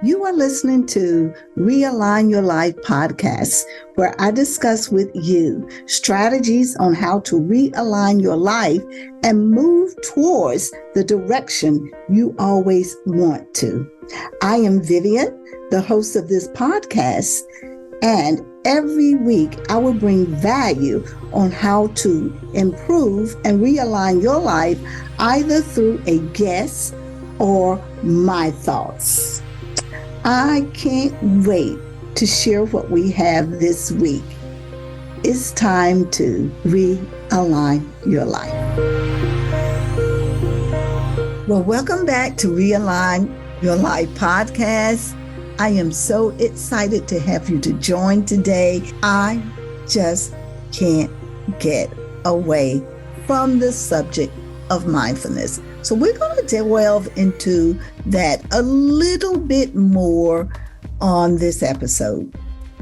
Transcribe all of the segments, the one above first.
You are listening to Realign Your Life podcast, where I discuss with you strategies on how to realign your life and move towards the direction you always want to. I am Vivian, the host of this podcast, and every week I will bring value on how to improve and realign your life either through a guest or my thoughts. I can't wait to share what we have this week. It's time to realign your life. Well, welcome back to Realign Your Life podcast. I am so excited to have you to join today. I just can't get away from the subject of mindfulness. So we're going to delve into that a little bit more on this episode.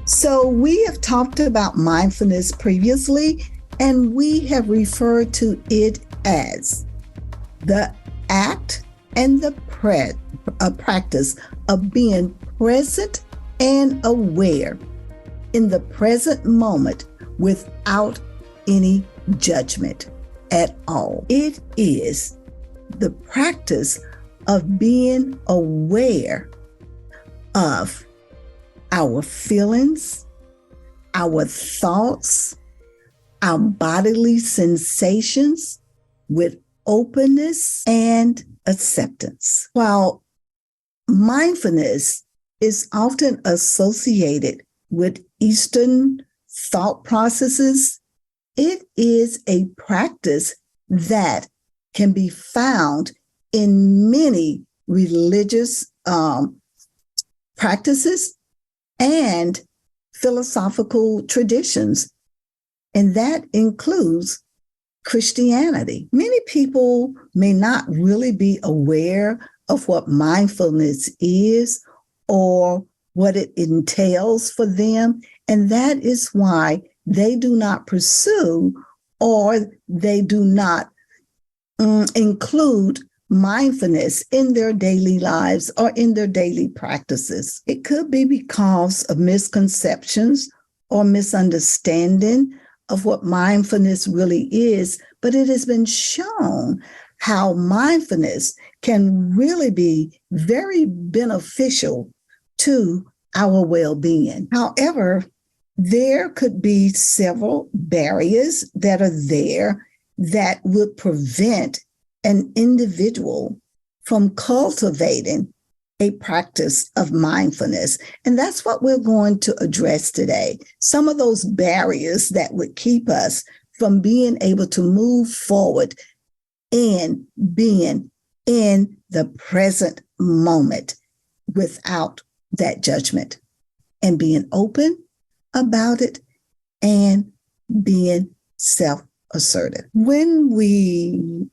So we have talked about mindfulness previously, and we have referred to it as the act and the practice of being present and aware in the present moment without any judgment at all. It is the practice of being aware of our feelings, our thoughts, our bodily sensations with openness and acceptance. While mindfulness is often associated with Eastern thought processes, it is a practice that can be found in many religious practices and philosophical traditions, and that includes Christianity. Many people may not really be aware of what mindfulness is or what it entails for them, and that is why they do not pursue or they do not include mindfulness in their daily lives or in their daily practices. It could be because of misconceptions or misunderstanding of what mindfulness really is, but it has been shown how mindfulness can really be very beneficial to our well-being. However, there could be several barriers that are there that would prevent an individual from cultivating a practice of mindfulness. And that's what we're going to address today. Some of those barriers that would keep us from being able to move forward and being in the present moment without that judgment and being open about it and being self-assertive. When we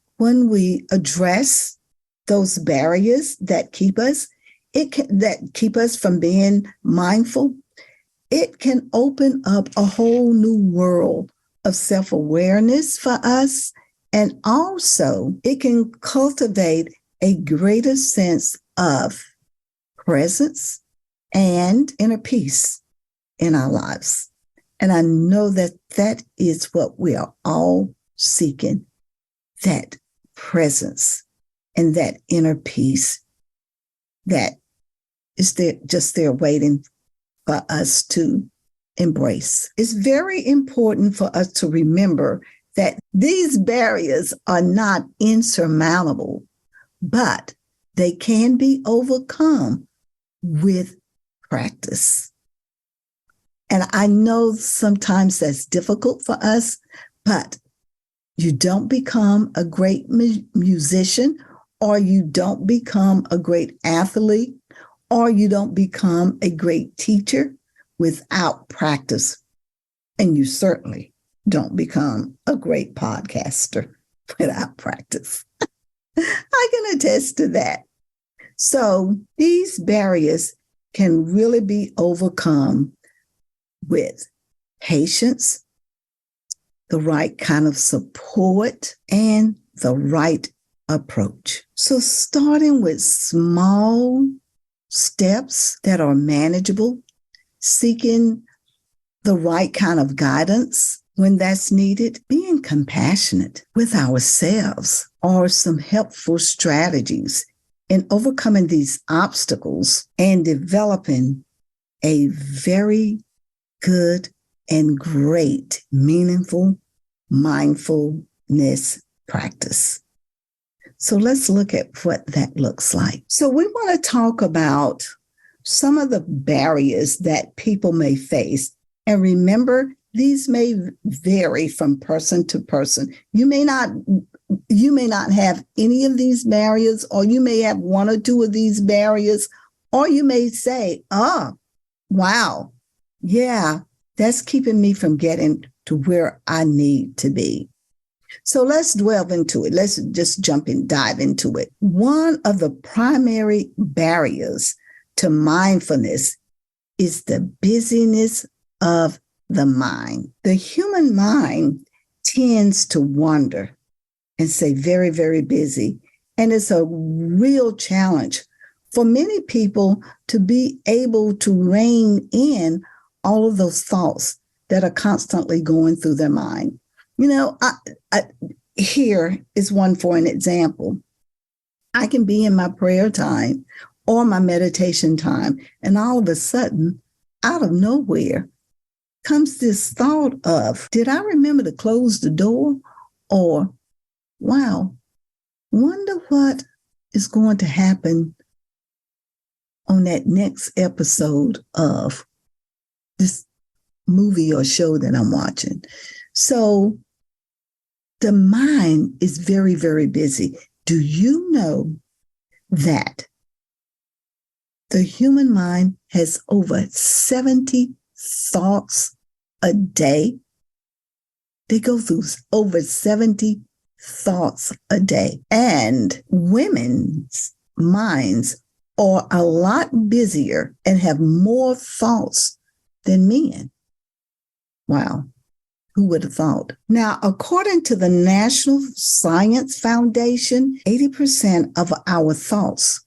address those barriers that keep us from being mindful, it can open up a whole new world of self-awareness for us, and also it can cultivate a greater sense of presence and inner peace in our lives. And I know that that is what we are all seeking, that presence and that inner peace that is there, just there waiting for us to embrace. It's very important for us to remember that these barriers are not insurmountable, but they can be overcome with practice. And I know sometimes that's difficult for us, but you don't become a great musician, or you don't become a great athlete, or you don't become a great teacher without practice. And you certainly don't become a great podcaster without practice. I can attest to that. So these barriers can really be overcome with patience, the right kind of support, and the right approach. So starting with small steps that are manageable, seeking the right kind of guidance when that's needed, being compassionate with ourselves are some helpful strategies in overcoming these obstacles and developing a very good and great, meaningful mindfulness practice. So let's look at what that looks like. So we want to talk about some of the barriers that people may face. And remember, these may vary from person to person. You may not have any of these barriers, or you may have one or two of these barriers, or you may say, oh, wow, yeah, that's keeping me from getting to where I need to be. So let's delve into it. Let's just dive into it. One of the primary barriers to mindfulness is the busyness of the mind. The human mind tends to wander and say very, very busy. And it's a real challenge for many people to be able to rein in all of those thoughts that are constantly going through their mind. You know, here is one for an example. I can be in my prayer time or my meditation time, and all of a sudden, out of nowhere, comes this thought of, did I remember to close the door? Or, wow, wonder what is going to happen on that next episode of this movie or show that I'm watching. So the mind is very, very busy. Do you know that the human mind has over 70 thoughts a day? They go through over 70 thoughts a day. And women's minds are a lot busier and have more thoughts than men. Wow. Who would have thought? Now, according to the National Science Foundation, 80% of our thoughts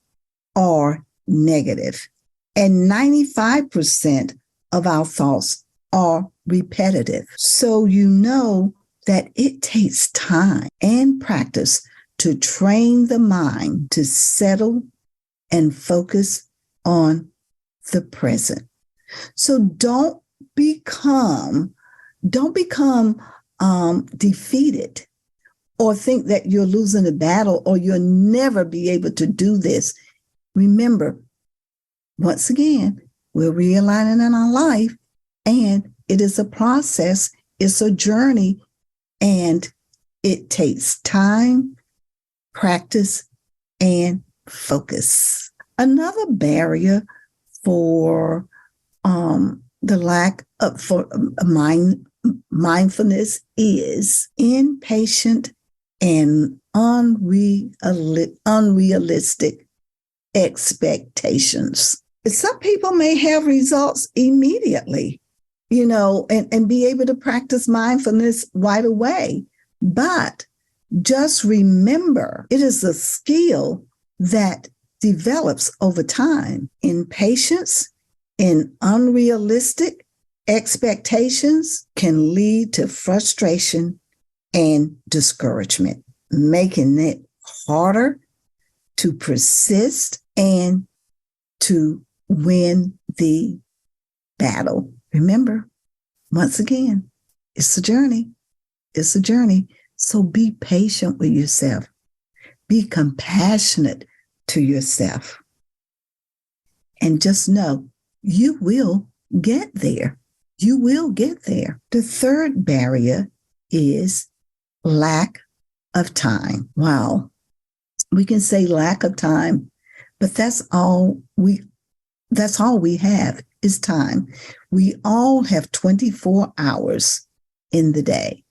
are negative, and 95% of our thoughts are repetitive. So you know that it takes time and practice to train the mind to settle and focus on the present. So don't become defeated or think that you're losing a battle or you'll never be able to do this. Remember, once again, we're realigning in our life, and it is a process, it's a journey, and it takes time, practice, and focus. Another barrier for the lack of mindfulness is impatient and unrealistic expectations. Some people may have results immediately, and be able to practice mindfulness right away. But just remember, it is a skill that develops over time. Impatience and unrealistic expectations can lead to frustration and discouragement, making it harder to persist and to win the battle. Remember, once again, it's a journey. It's a journey. So be patient with yourself. Be compassionate to yourself. And just know you will get there. You will get there. The third barrier is lack of time. Wow. We can say lack of time, but that's all we have is time. We all have 24 hours in the day,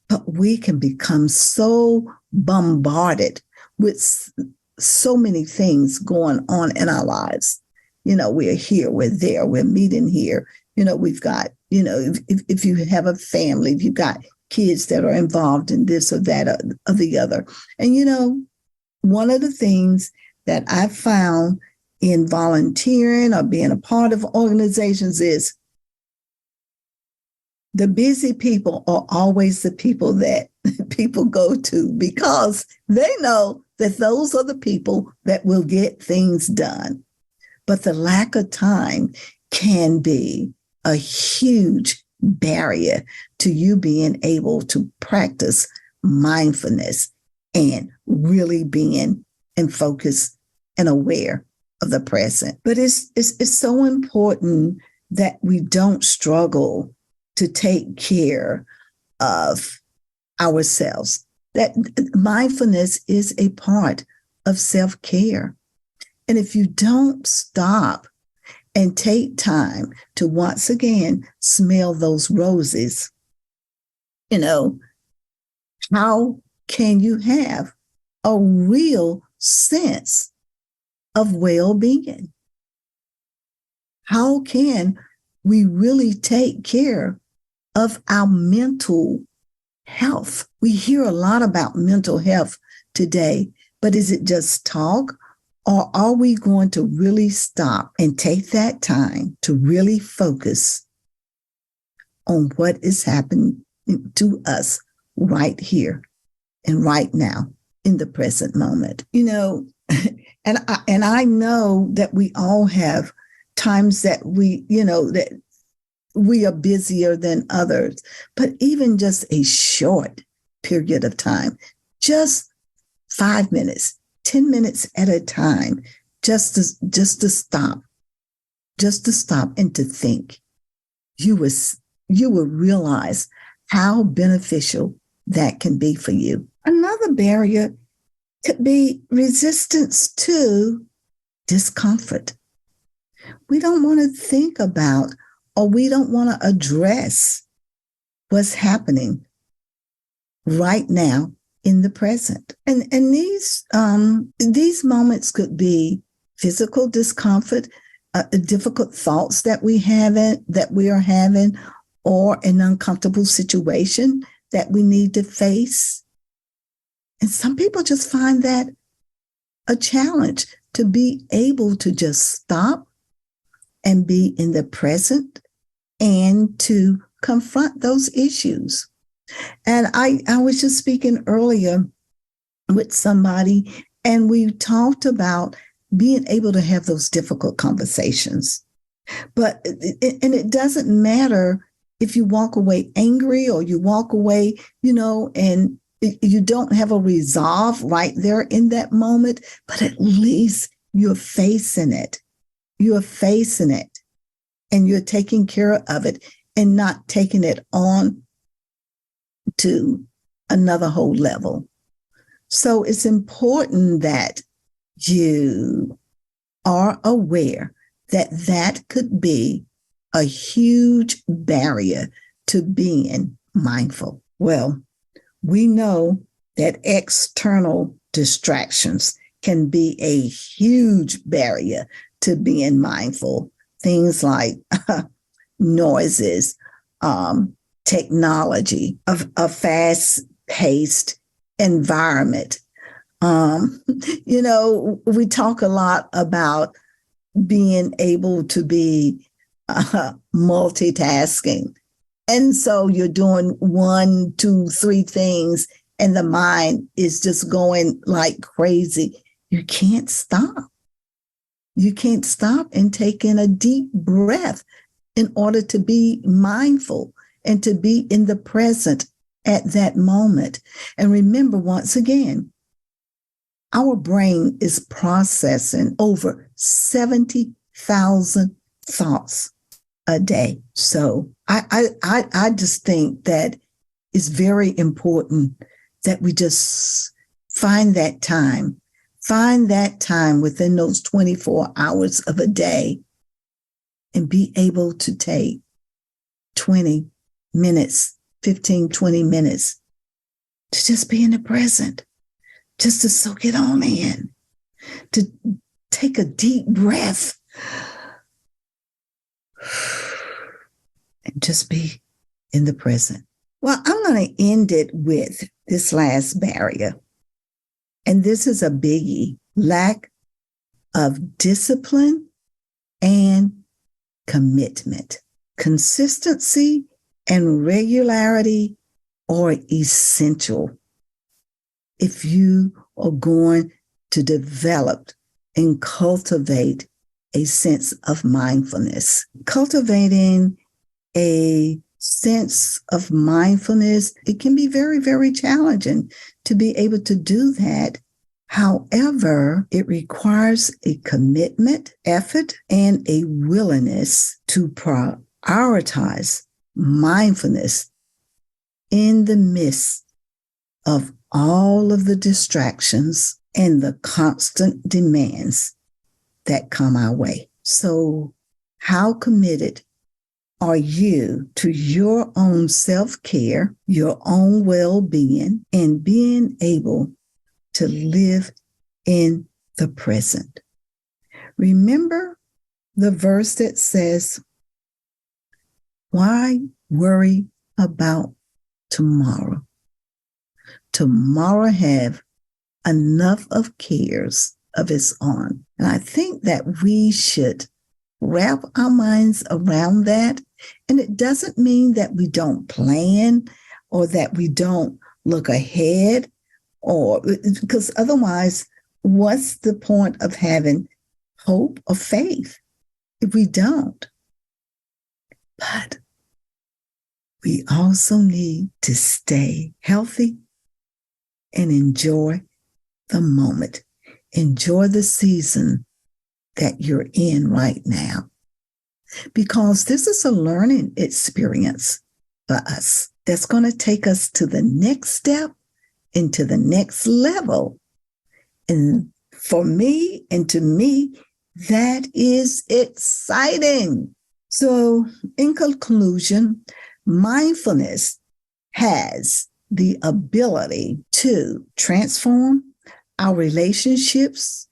but we can become so bombarded with so many things going on in our lives. We're here, we're there, we're meeting here. We've got, if you have a family, if you've got kids that are involved in this or that or the other. And, one of the things that I found in volunteering or being a part of organizations is the busy people are always the people that people go to because they know that those are the people that will get things done. But the lack of time can be a huge barrier to you being able to practice mindfulness and really being and focused and aware of the present. But it's so important that we don't struggle to take care of ourselves. That mindfulness is a part of self-care. And if you don't stop and take time to once again smell those roses, how can you have a real sense of well-being? How can we really take care of our mental health? We hear a lot about mental health today, but is it just talk? Or are we going to really stop and take that time to really focus on what is happening to us right here and right now in the present moment? And I know that we all have times that that we are busier than others, but even just a short period of time, just 5 minutes, 10 minutes at a time, just to stop and to think, you will realize how beneficial that can be for you. Another barrier could be resistance to discomfort. We don't want to think about, or we don't want to address what's happening right now in the present. And these moments could be physical discomfort, difficult thoughts that we are having, or an uncomfortable situation that we need to face. And some people just find that a challenge to be able to just stop and be in the present and to confront those issues. And I was just speaking earlier with somebody, and we talked about being able to have those difficult conversations. But it doesn't matter if you walk away angry or you walk away, and you don't have a resolve right there in that moment, but at least you're facing it. You're facing it and you're taking care of it and not taking it on to another whole level. So it's important that you are aware that that could be a huge barrier to being mindful. Well, we know that external distractions can be a huge barrier to being mindful. Things like noises, technology, a fast-paced environment. We talk a lot about being able to be multitasking. And so you're doing 1, 2, 3 things, and the mind is just going like crazy. You can't stop. You can't stop and take in a deep breath in order to be mindful and to be in the present at that moment. And remember, once again, our brain is processing over 70,000 thoughts a day. So I just think that it's very important that we just find that time within those 24 hours of a day and be able to take 20 minutes, 15, 20 minutes to just be in the present, just to soak it on in, to take a deep breath and just be in the present. Well, I'm going to end it with this last barrier. And this is a biggie: lack of discipline and commitment. Consistency and regularity are essential if you are going to develop and cultivate a sense of mindfulness. Cultivating a sense of mindfulness, it can be very, very challenging to be able to do that. However, it requires a commitment, effort, and a willingness to prioritize mindfulness in the midst of all of the distractions and the constant demands that come our way. So, how committed are you to your own self-care, your own well-being, and being able to live in the present? Remember the verse that says, "Why worry about tomorrow? Tomorrow have enough of cares of its own." And I think that we should wrap our minds around that. And it doesn't mean that we don't plan or that we don't look ahead, or because otherwise, what's the point of having hope or faith if we don't? But we also need to stay healthy and enjoy the moment. Enjoy the season that you're in right now, because this is a learning experience for us that's going to take us to the next step, into the next level. And for me and to me, that is exciting. So in conclusion, mindfulness has the ability to transform our relationships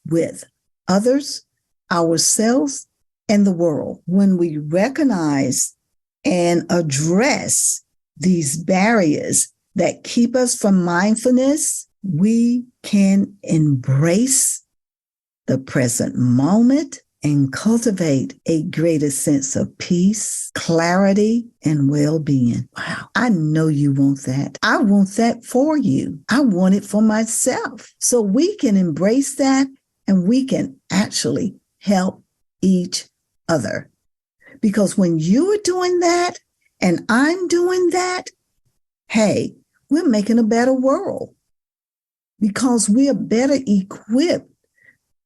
with others, ourselves, and the world. When we recognize and address these barriers that keep us from mindfulness, we can embrace the present moment and cultivate a greater sense of peace, clarity, and well-being. Wow, I know you want that. I want that for you. I want it for myself. So we can embrace that and we can actually help each other. Because when you are doing that and I'm doing that, hey, we're making a better world, because we are better equipped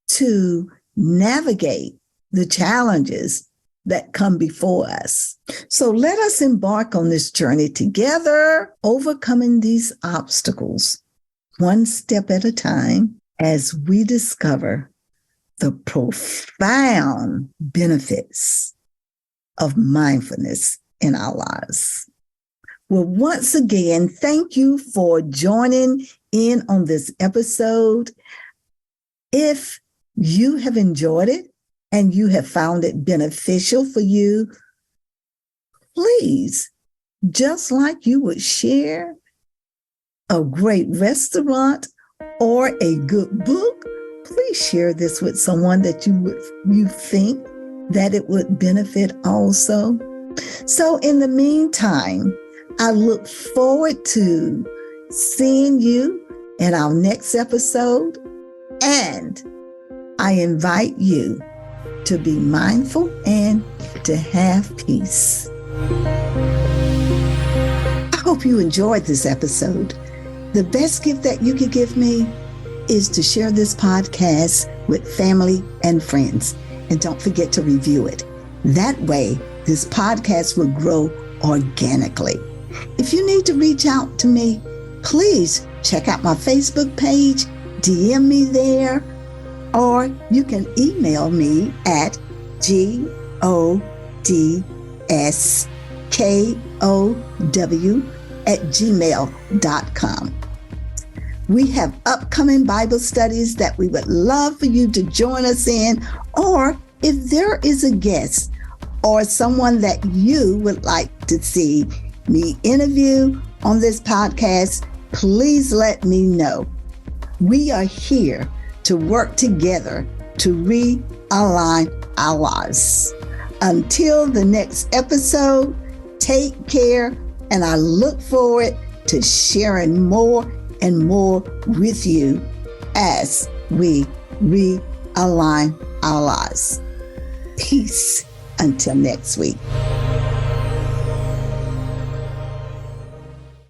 to navigate the challenges that come before us. So let us embark on this journey together, overcoming these obstacles one step at a time, as we discover the profound benefits of mindfulness in our lives. Well, once again, thank you for joining in on this episode. If you have enjoyed it and you have found it beneficial for you, please, just like you would share a great restaurant or a good book, please share this with someone that you think that it would benefit also. So in the meantime, I look forward to seeing you in our next episode, and I invite you to be mindful and to have peace. I hope you enjoyed this episode. The best gift that you could give me is to share this podcast with family and friends. And don't forget to review it. That way, this podcast will grow organically. If you need to reach out to me, please check out my Facebook page, DM me there, or you can email me at godskow@gmail.com. We have upcoming Bible studies that we would love for you to join us in, or if there is a guest or someone that you would like to see me interview on this podcast, please let me know. We are here to work together to realign our lives. Until the next episode, take care, and I look forward to sharing more and more with you as we realign our lives. Peace until next week.